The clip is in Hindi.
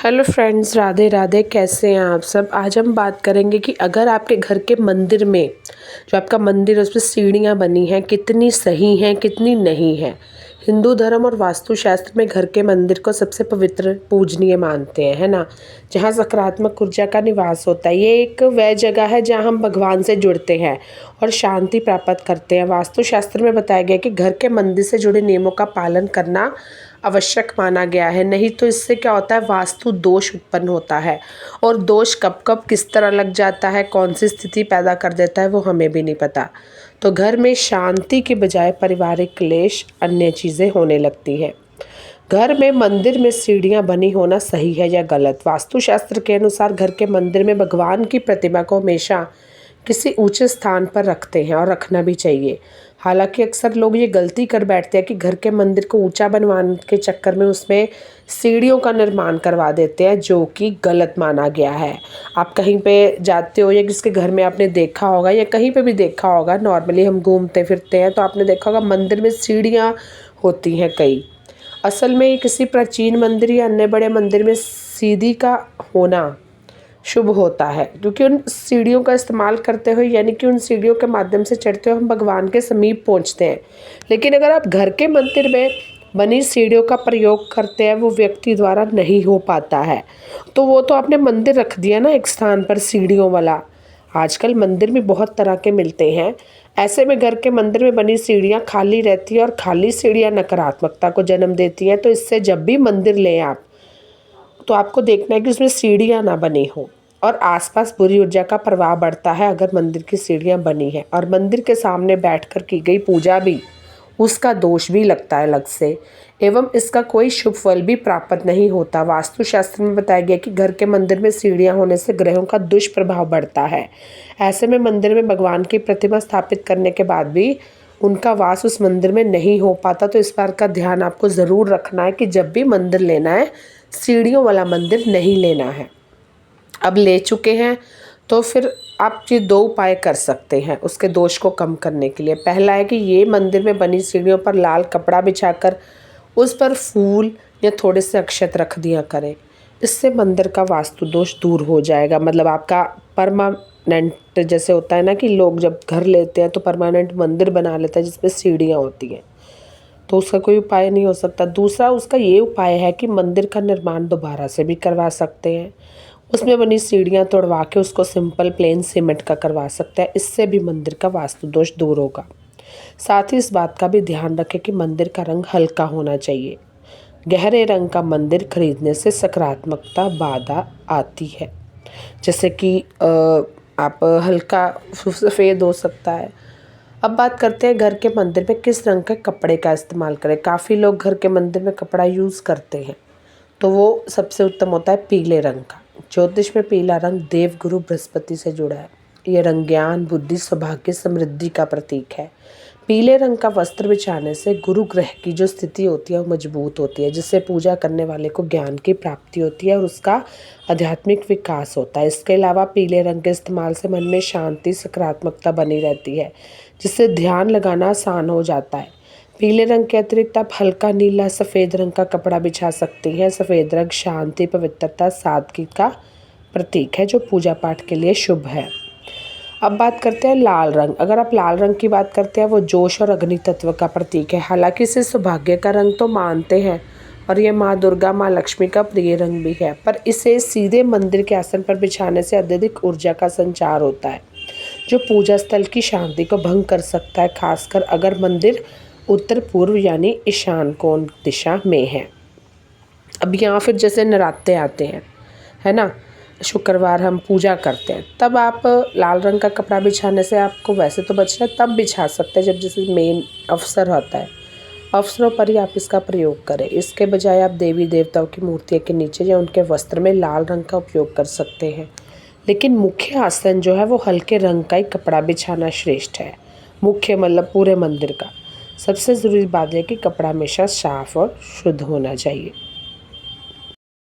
Hello friends, Radhe Radhe. कैसे हैं आप सब। आज हम बात करेंगे कि अगर आपके घर के मंदिर में जो आपका मंदिर है उस पर सीढ़ियाँ बनी हैं कितनी सही हैं कितनी नहीं हैं। हिंदू धर्म और वास्तुशास्त्र में घर के मंदिर को सबसे पवित्र पूजनीय मानते हैं, है ना, जहाँ सकारात्मक ऊर्जा का निवास होता है। ये एक वह जगह है जहाँ हम भगवान से जुड़ते हैं और शांति प्राप्त करते हैं। वास्तुशास्त्र में बताया गया कि घर के मंदिर से जुड़े नियमों का पालन करना आवश्यक माना गया है, नहीं तो इससे क्या होता है, वास्तु दोष उत्पन्न होता है। और दोष कब कब किस तरह लग जाता है, कौन सी स्थिति पैदा कर देता है, वो हमें भी नहीं पता। तो घर में शांति के बजाय पारिवारिक क्लेश, अन्य चीज़ें होने लगती हैं। घर में मंदिर में सीढ़ियाँ बनी होना सही है या गलत। वास्तुशास्त्र के अनुसार घर के मंदिर में भगवान की प्रतिमा को हमेशा किसी ऊंचे स्थान पर रखते हैं और रखना भी चाहिए। हालांकि अक्सर लोग ये गलती कर बैठते हैं कि घर के मंदिर को ऊंचा बनवाने के चक्कर में उसमें सीढ़ियों का निर्माण करवा देते हैं, जो कि गलत माना गया है। आप कहीं पे जाते हो या किसके घर में आपने देखा होगा या कहीं पे भी देखा होगा, नॉर्मली हम घूमते फिरते हैं तो आपने देखा होगा मंदिर में सीढ़ियाँ होती हैं कई। असल में ये किसी प्राचीन मंदिर या अन्य बड़े मंदिर में सीढ़ी का होना शुभ होता है, क्योंकि उन सीढ़ियों का इस्तेमाल करते हुए, यानी कि उन सीढ़ियों के माध्यम से चढ़ते हुए हम भगवान के समीप पहुंचते हैं। लेकिन अगर आप घर के मंदिर में बनी सीढ़ियों का प्रयोग करते हैं, वो व्यक्ति द्वारा नहीं हो पाता है। तो वो तो आपने मंदिर रख दिया ना एक स्थान पर सीढ़ियों वाला। आजकल मंदिर में बहुत तरह के मिलते हैं। ऐसे में घर के मंदिर में बनी सीढ़ियाँ खाली रहती है और खाली सीढ़ियाँ नकारात्मकता को जन्म देती हैं। तो इससे जब भी मंदिर लें आप, तो आपको देखना है कि उसमें सीढ़ियाँ ना बनी हो और आसपास बुरी ऊर्जा का प्रभाव बढ़ता है अगर मंदिर की सीढ़ियाँ बनी है। और मंदिर के सामने बैठकर की गई पूजा भी, उसका दोष भी लगता है अलग से, एवं इसका कोई शुभ फल भी प्राप्त नहीं होता। वास्तुशास्त्र में बताया गया कि घर के मंदिर में सीढ़ियाँ होने से ग्रहों का दुष्प्रभाव बढ़ता है। ऐसे में मंदिर में भगवान की प्रतिमा स्थापित करने के बाद भी उनका वास उस मंदिर में नहीं हो पाता। तो इस बात का ध्यान आपको ज़रूर रखना है कि जब भी मंदिर लेना है, सीढ़ियों वाला मंदिर नहीं लेना है। अब ले चुके हैं तो फिर आप ये दो उपाय कर सकते हैं उसके दोष को कम करने के लिए। पहला है कि ये मंदिर में बनी सीढ़ियों पर लाल कपड़ा बिछाकर उस पर फूल या थोड़े से अक्षत रख दिया करें। इससे मंदिर का वास्तु दोष दूर हो जाएगा। मतलब आपका परमानेंट, जैसे होता है ना कि लोग जब घर लेते हैं तो परमानेंट मंदिर बना लेते हैं जिसमें सीढ़ियाँ होती हैं, तो उसका कोई उपाय नहीं हो सकता। दूसरा उसका ये उपाय है कि मंदिर का निर्माण दोबारा से भी करवा सकते हैं। उसमें बनी सीढ़ियाँ तोड़वा के उसको सिंपल प्लेन सीमेंट का करवा सकते हैं। इससे भी मंदिर का वास्तु दोष दूर होगा। साथ ही इस बात का भी ध्यान रखें कि मंदिर का रंग हल्का होना चाहिए। गहरे रंग का मंदिर खरीदने से सकारात्मकता बाधा आती है। जैसे कि आप हल्का सफ़ेद हो सकता है। अब बात करते हैं घर के मंदिर में किस रंग के कपड़े का इस्तेमाल करें। काफ़ी लोग घर के मंदिर में कपड़ा यूज़ करते हैं, तो वो सबसे उत्तम होता है पीले रंग का। ज्योतिष में पीला रंग देव गुरु बृहस्पति से जुड़ा है। ये रंग ज्ञान, बुद्धि, सौभाग्य, समृद्धि का प्रतीक है। पीले रंग का वस्त्र बिछाने से गुरु ग्रह की जो स्थिति होती है वो मजबूत होती है, जिससे पूजा करने वाले को ज्ञान की प्राप्ति होती है और उसका आध्यात्मिक विकास होता है। इसके अलावा पीले रंग के इस्तेमाल से मन में शांति, सकारात्मकता बनी रहती है, जिससे ध्यान लगाना आसान हो जाता है। पीले रंग के अतिरिक्त आप हल्का नीला, सफ़ेद रंग का कपड़ा बिछा सकती हैं। सफ़ेद रंग शांति, पवित्रता, सादगी का प्रतीक है, जो पूजा पाठ के लिए शुभ है। अब बात करते हैं लाल रंग। अगर आप लाल रंग की बात करते हैं, वो जोश और अग्नि तत्व का प्रतीक है। हालांकि इसे सौभाग्य का रंग तो मानते हैं और ये माँ दुर्गा, माँ लक्ष्मी का प्रिय रंग भी है, पर इसे सीधे मंदिर के आसन पर बिछाने से अत्यधिक ऊर्जा का संचार होता है, जो पूजा स्थल की शांति को भंग कर सकता है, खासकर अगर मंदिर उत्तर पूर्व यानी ईशान कोण दिशा में है। अब यहाँ फिर जैसे नराते आते हैं, है ना, शुक्रवार हम पूजा करते हैं, तब आप लाल रंग का कपड़ा बिछाने से आपको वैसे तो बचना, तब बिछा सकते हैं जब जैसे मेन अवसर होता है, अवसरों पर ही आप इसका प्रयोग करें। इसके बजाय आप देवी देवताओं की मूर्तियों के नीचे या उनके वस्त्र में लाल रंग का उपयोग कर सकते हैं। लेकिन मुख्य आसन जो है वो हल्के रंग का ही कपड़ा बिछाना श्रेष्ठ है। मुख्य मतलब पूरे मंदिर का। सबसे ज़रूरी बात है कि कपड़ा हमेशा साफ और शुद्ध होना चाहिए।